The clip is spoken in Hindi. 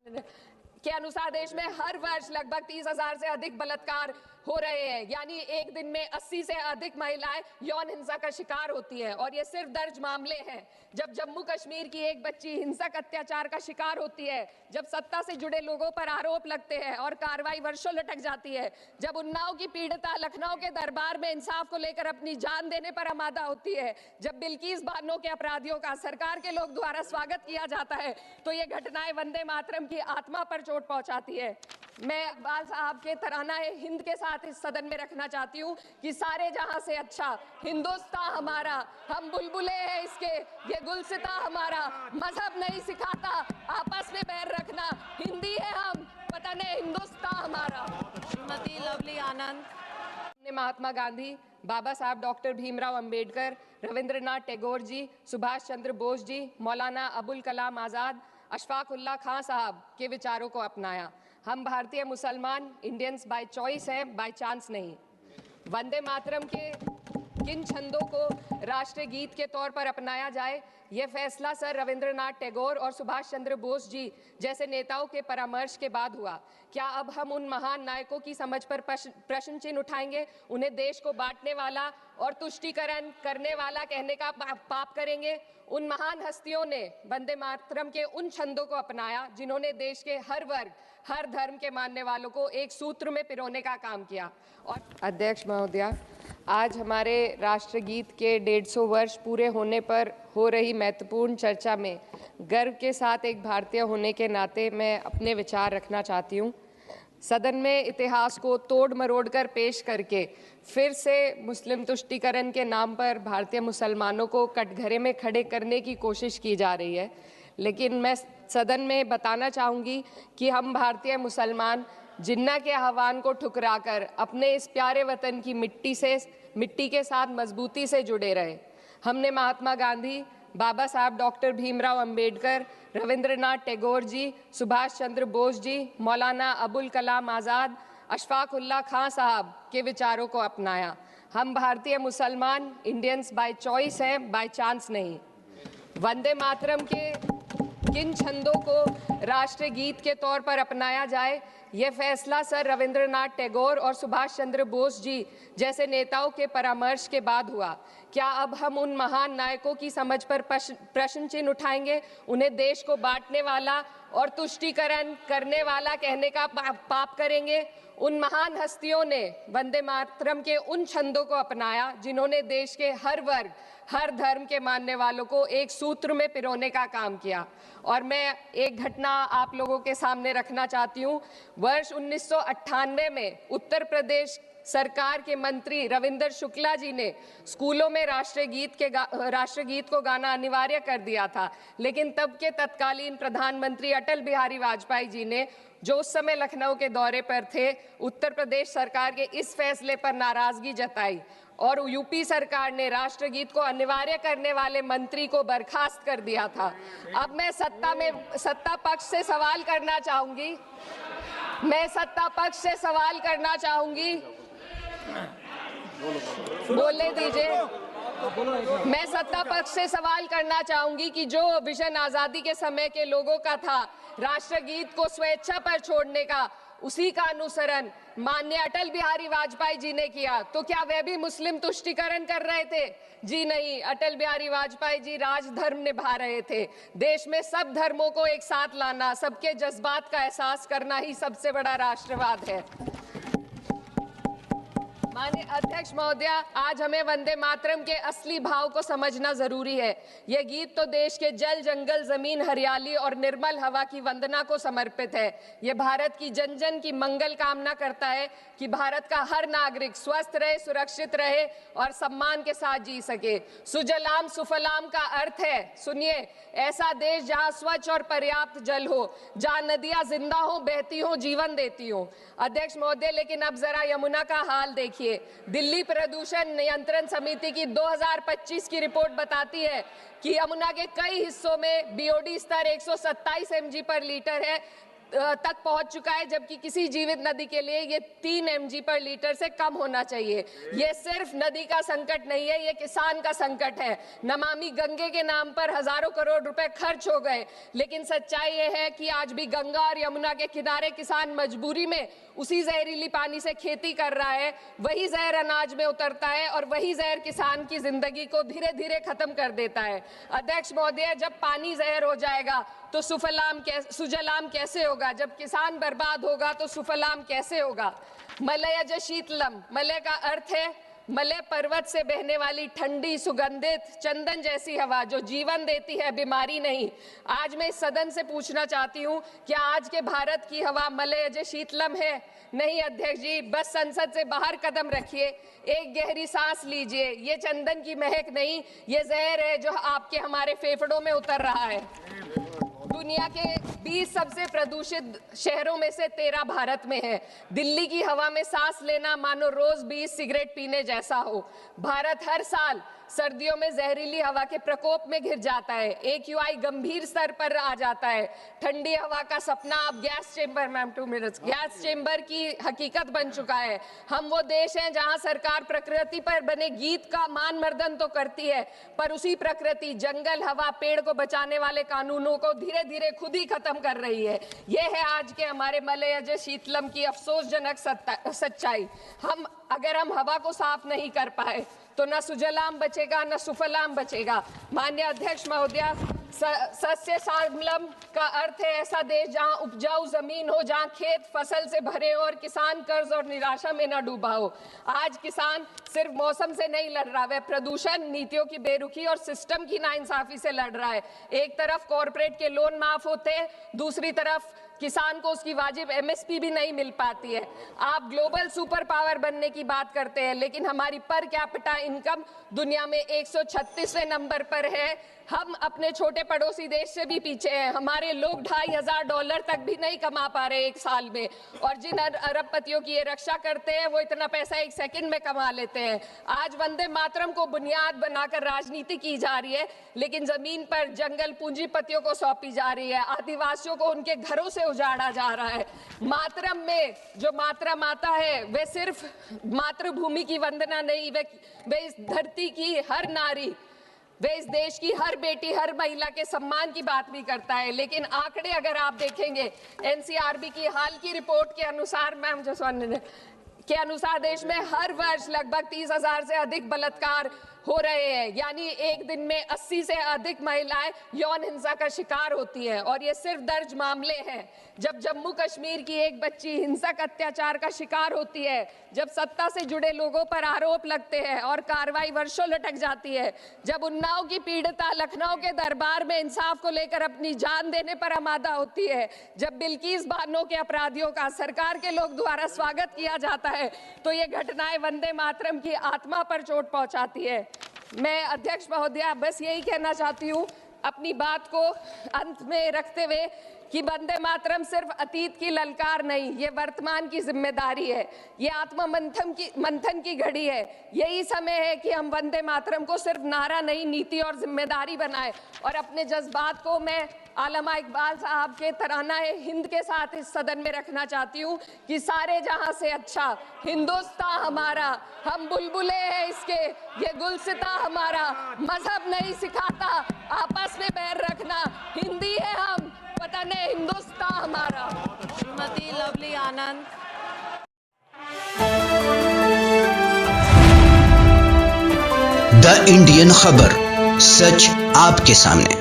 के अनुसार देश में हर वर्ष लगभग 30,000 से अधिक बलात्कार हो रहे हैं, यानी एक दिन में 80 से अधिक महिलाएं यौन हिंसा का शिकार होती हैं। और ये सिर्फ दर्ज मामले हैं। जब जम्मू कश्मीर की एक बच्ची हिंसक अत्याचार का शिकार होती है, जब सत्ता से जुड़े लोगों पर आरोप लगते हैं और कार्रवाई वर्षों लटक जाती है, जब उन्नाव की पीड़िता लखनऊ के दरबार में इंसाफ को लेकर अपनी जान देने पर आमादा होती है, जब बिल्किस बानो के अपराधियों का सरकार के लोग द्वारा स्वागत किया जाता है, तो ये घटनाएं वंदे मातरम की आत्मा पर चोट पहुंचाती है। मैं इकबाल साहब के तराना हिंद के साथ इस सदन में रखना चाहती हूँ कि सारे जहां से अच्छा हिंदुस्तान हमारा, हम बुलबुले हैं इसके, ये गुलसिता हमारा, मजहब नहीं सिखाता आपस में बैर रखना, हिंदी है हम, वतन है हिंदुस्तान हमारा। श्रीमती लवली आनंद। महात्मा गांधी, बाबा साहब डॉक्टर भीमराव अंबेडकर, रविंद्रनाथ टैगोर जी, सुभाष चंद्र बोस जी, मौलाना अबुल कलाम आज़ाद, अशफाक उल्लाह खां साहब के विचारों को अपनाया। हम भारतीय मुसलमान इंडियंस बाय चॉइस हैं, बाय चांस नहीं। वंदे मातरम के किन छंदों को राष्ट्रीय गीत के तौर पर अपनाया जाए, यह फैसला सर रविंद्रनाथ टैगोर और सुभाष चंद्र बोस जी जैसे नेताओं के परामर्श के बाद हुआ। क्या अब हम उन महान नायकों की समझ पर प्रश्न चिन्ह उठाएंगे, उन्हें देश को बांटने वाला और तुष्टीकरण करने वाला कहने का पाप करेंगे? उन महान हस्तियों ने वंदे मातरम के उन छंदों को अपनाया जिन्होंने देश के हर वर्ग, हर धर्म के मानने वालों को एक सूत्र में पिरोने का काम किया। और अध्यक्ष महोदया, आज हमारे राष्ट्रगीत के 150 वर्ष पूरे होने पर हो रही महत्वपूर्ण चर्चा में गर्व के साथ एक भारतीय होने के नाते मैं अपने विचार रखना चाहती हूँ। सदन में इतिहास को तोड़ मरोड़ कर पेश करके फिर से मुस्लिम तुष्टीकरण के नाम पर भारतीय मुसलमानों को कटघरे में खड़े करने की कोशिश की जा रही है। लेकिन मैं सदन में बताना चाहूँगी कि हम भारतीय मुसलमान जिन्ना के आह्वान को ठुकराकर अपने इस प्यारे वतन की मिट्टी के साथ मजबूती से जुड़े रहे। हमने महात्मा गांधी, बाबा साहब डॉक्टर भीमराव अंबेडकर, रविंद्रनाथ टैगोर जी, सुभाष चंद्र बोस जी, मौलाना अबुल कलाम आज़ाद, अशफाक उल्लाह खां साहब के विचारों को अपनाया। हम भारतीय मुसलमान इंडियंस बाय चॉइस हैं, बाय चांस नहीं। वंदे मातरम के किन छंदों को राष्ट्रीय गीत के तौर पर अपनाया जाए, यह फैसला सर रविंद्रनाथ टैगोर और सुभाष चंद्र बोस जी जैसे नेताओं के परामर्श के बाद हुआ। क्या अब हम उन महान नायकों की समझ पर प्रश्न चिन्ह उठाएंगे, उन्हें देश को बांटने वाला और तुष्टीकरण करने वाला कहने का पाप करेंगे? उन महान हस्तियों ने वंदे मातरम के उन छंदों को अपनाया जिन्होंने देश के हर वर्ग, हर धर्म के मानने वालों को एक सूत्र में पिरोने का काम किया। और मैं एक घटना आप लोगों के सामने रखना चाहती हूँ। वर्ष 1998 में उत्तर प्रदेश सरकार के मंत्री रविंदर शुक्ला जी ने स्कूलों में राष्ट्रगीत को गाना अनिवार्य कर दिया था। लेकिन तब के तत्कालीन प्रधानमंत्री अटल बिहारी वाजपेयी जी ने, जो उस समय लखनऊ के दौरे पर थे, उत्तर प्रदेश सरकार के इस फैसले पर नाराजगी जताई और यूपी सरकार ने राष्ट्रगीत को अनिवार्य करने वाले मंत्री को बर्खास्त कर दिया था। अब मैं सत्ता पक्ष से सवाल करना चाहूंगी। बोलने दीजिए। मैं सत्ता पक्ष से सवाल करना चाहूंगी कि जो विजन आजादी के समय के लोगों का था राष्ट्रगीत को स्वेच्छा पर छोड़ने का, उसी का अनुसरण माननीय अटल बिहारी वाजपेयी जी ने किया, तो क्या वे भी मुस्लिम तुष्टीकरण कर रहे थे? जी नहीं, अटल बिहारी वाजपेयी जी राजधर्म निभा रहे थे। देश में सब धर्मों को एक साथ लाना, सबके जज्बात का एहसास करना ही सबसे बड़ा राष्ट्रवाद है। माननीय अध्यक्ष महोदया, आज हमें वंदे मातरम के असली भाव को समझना जरूरी है। यह गीत तो देश के जल, जंगल, जमीन, हरियाली और निर्मल हवा की वंदना को समर्पित है। यह भारत की जन जन की मंगल कामना करता है कि भारत का हर नागरिक स्वस्थ रहे, सुरक्षित रहे और सम्मान के साथ जी सके। सुजलाम सुफलाम का अर्थ है, सुनिए, ऐसा देश जहां स्वच्छ और पर्याप्त जल हो, जहां नदियां जिंदा हो, बहती हो, जीवन देती हो। अध्यक्ष महोदय, लेकिन अब जरा यमुना का हाल देखिए। दिल्ली प्रदूषण नियंत्रण समिति की 2025 की रिपोर्ट बताती है कि यमुना के कई हिस्सों में बीओडी स्तर 127 mg पर लीटर है। तक पहुंच चुका है, जबकि किसी जीवित नदी के लिए ये 3 mg पर लीटर से कम होना चाहिए। ये सिर्फ नदी का संकट नहीं है, ये किसान का संकट है। नमामि गंगे के नाम पर हजारों करोड़ रुपए खर्च हो गए, लेकिन सच्चाई ये है कि आज भी गंगा और यमुना के किनारे किसान मजबूरी में उसी जहरीली पानी से खेती कर रहा है। वही जहर अनाज में उतरता है और वही जहर किसान की जिंदगी को धीरे धीरे खत्म कर देता है। अध्यक्ष महोदय, जब पानी जहर हो जाएगा तो सुजलाम कैसे होगा? जब किसान बर्बाद होगा तो सुफलाम कैसे होगा? मलयज शीतलम, मलय का अर्थ है मलय पर्वत से बहने वाली ठंडी सुगंधित चंदन जैसी हवा जो जीवन देती है, बीमारी नहीं। आज मैं इस सदन से पूछना चाहती हूँ, क्या आज के भारत की हवा मलयज शीतलम है? नहीं अध्यक्ष जी, बस संसद से बाहर कदम रखिए, एक गहरी सांस लीजिए। ये चंदन की महक नहीं, ये जहर है जो आपके हमारे फेफड़ों में उतर रहा है। दुनिया के 20 सबसे प्रदूषित शहरों में से 13 भारत में है। दिल्ली की हवा में सांस लेना मानो रोज 20 सिगरेट पीने जैसा हो। भारत हर साल सर्दियों में जहरीली हवा के प्रकोप में घिर जाता है। AQI गंभीर स्तर पर आ जाता है। ठंडी हवा का सपना अब gas chamber, ma'am 2 minutes, gas chamber की हकीकत बन चुका है। हम वो देश हैं जहां सरकार प्रकृति पर बने गीत का मान मर्दन तो करती है, पर उसी प्रकृति, जंगल, हवा, पेड़ को बचाने वाले कानूनों को धीरे धीरे खुद ही खत्म कर रही है। ये है आज के हमारे मलयज शीतलम की अफसोसजनक सच्चाई। अगर हम हवा को साफ नहीं कर पाए तो न सुजलाम बचेगा न सुफलाम बचेगा। माननीय अध्यक्ष महोदया, सस्य श्यामलम का अर्थ है ऐसा देश जहां उपजाऊ जमीन हो, जहां खेत फसल से भरे हो और किसान कर्ज और निराशा में न डूबा हो। आज किसान सिर्फ मौसम से नहीं लड़ रहा, वह प्रदूषण, नीतियों की बेरुखी और सिस्टम की नाइंसाफी से लड़ रहा है। एक तरफ कॉरपोरेट के लोन माफ होते हैं, दूसरी तरफ किसान को उसकी वाजिब MSP भी नहीं मिल पाती है। आप ग्लोबल सुपर पावर बनने की बात करते हैं, लेकिन हमारी पर कैपिटा इनकम दुनिया में 136वें नंबर पर है। हम अपने छोटे पड़ोसी देश से भी पीछे हैं। हमारे लोग $2,500 तक भी नहीं कमा पा रहे एक साल में, और जिन अरबपतियों की ये रक्षा करते हैं वो इतना पैसा 1 सेकंड में कमा लेते हैं। आज वंदे मातरम को बुनियाद बनाकर राजनीति की जा रही है, लेकिन जमीन पर जंगल पूंजीपतियों को सौंपी जा रही है। आदिवासियों को उनके घरों से उजाड़ा जा रहा है। मातरम में जो मात्रा माता है वे सिर्फ मातृभूमि की वंदना नहीं, वे इस धरती की हर नारी, वे इस देश की हर बेटी, हर महिला के सम्मान की बात भी करता है। लेकिन आंकड़े अगर आप देखेंगे, NCRB की हाल की रिपोर्ट के अनुसार, मैम जसवंत के अनुसार देश में हर वर्ष लगभग 30,000 से अधिक बलात्कार हो रहे हैं। यानी एक दिन में 80 से अधिक महिलाएं यौन हिंसा का शिकार होती हैं, और ये सिर्फ दर्ज मामले हैं। जब जम्मू कश्मीर की एक बच्ची हिंसक अत्याचार का शिकार होती है, जब सत्ता से जुड़े लोगों पर आरोप लगते हैं और कार्रवाई वर्षों लटक जाती है, जब उन्नाव की पीड़िता लखनऊ के दरबार में इंसाफ को लेकर अपनी जान देने पर आमादा होती है, जब बिल्किस बानो के अपराधियों का सरकार के लोग द्वारा स्वागत किया जाता है, तो ये घटनाएं वंदे मातरम की आत्मा पर चोट पहुंचाती है। मैं अध्यक्ष महोदया बस यही कहना चाहती हूँ अपनी बात को अंत में रखते हुए कि वंदे मातरम सिर्फ अतीत की ललकार नहीं, ये वर्तमान की जिम्मेदारी है। ये आत्मा मंथन की घड़ी है। यही समय है कि हम वंदे मातरम को सिर्फ नारा नहीं, नीति और जिम्मेदारी बनाएं। और अपने जज्बात को मैं आलमा इकबाल साहब के तराना हिंद के साथ इस सदन में रखना चाहती हूँ कि सारे जहां से अच्छा हिंदुस्तान हमारा, हम बुलबुले हैं इसके, ये गुलसिता हमारा, मजहब नहीं सिखाता आपस में बैर रखना, हिंदी है हम, वतन है हिंदुस्तान हमारा। श्रीमती लवली आनंद। द इंडियन खबर, सच आपके सामने।